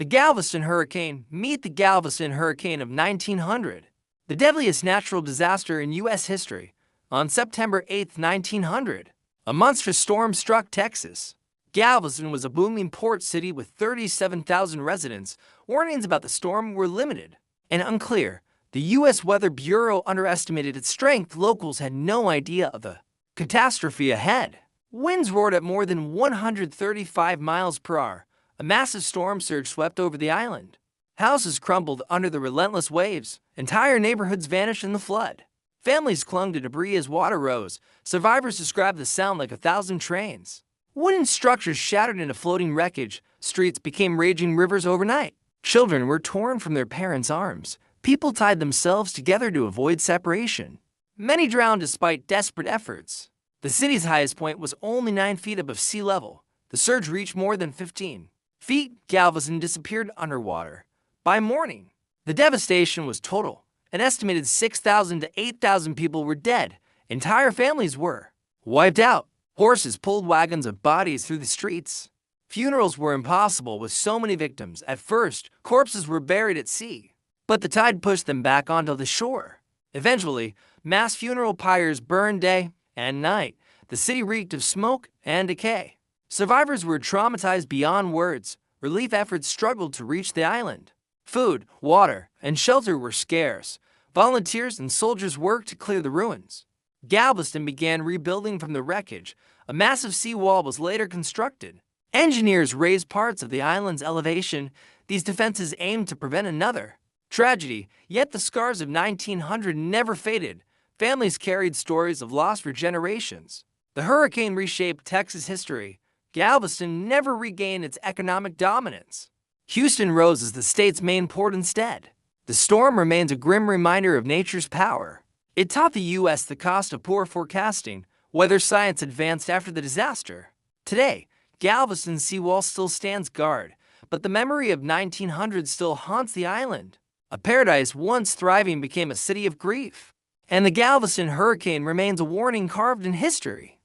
The Galveston Hurricane. Meet the Galveston Hurricane of 1900, the deadliest natural disaster in U.S. history. On September 8, 1900, a monstrous storm struck Texas. Galveston was a booming port city with 37,000 residents. Warnings about the storm were limited and unclear. The U.S. Weather Bureau underestimated its strength. Locals had no idea of the catastrophe ahead. Winds roared at more than 135 miles per hour. A massive storm surge swept over the island. Houses crumbled under the relentless waves. Entire neighborhoods vanished in the flood. Families clung to debris as water rose. Survivors described the sound like 1,000 trains. Wooden structures shattered into floating wreckage. Streets became raging rivers overnight. Children were torn from their parents' arms. People tied themselves together to avoid separation. Many drowned despite desperate efforts. The city's highest point was only 9 feet above sea level. The surge reached more than 15 feet. Galveston disappeared underwater. By morning, the devastation was total. An estimated 6,000 to 8,000 people were dead. Entire families were wiped out. Horses pulled wagons of bodies through the streets. Funerals were impossible with so many victims. At first, corpses were buried at sea, but the tide pushed them back onto the shore. Eventually, mass funeral pyres burned day and night. The city reeked of smoke and decay. Survivors were traumatized beyond words. Relief efforts struggled to reach the island. Food, water, and shelter were scarce. Volunteers and soldiers worked to clear the ruins. Galveston began rebuilding from the wreckage. A massive seawall was later constructed. Engineers raised parts of the island's elevation. These defenses aimed to prevent another tragedy, yet the scars of 1900 never faded. Families carried stories of loss for generations. The hurricane reshaped Texas history. Galveston never regained its economic dominance. Houston rose as the state's main port instead. The storm remains a grim reminder of nature's power. It taught the U.S. the cost of poor forecasting. Weather science advanced after the disaster. Today, Galveston's seawall still stands guard, but the memory of 1900 still haunts the island. A paradise once thriving became a city of grief. And the Galveston Hurricane remains a warning carved in history.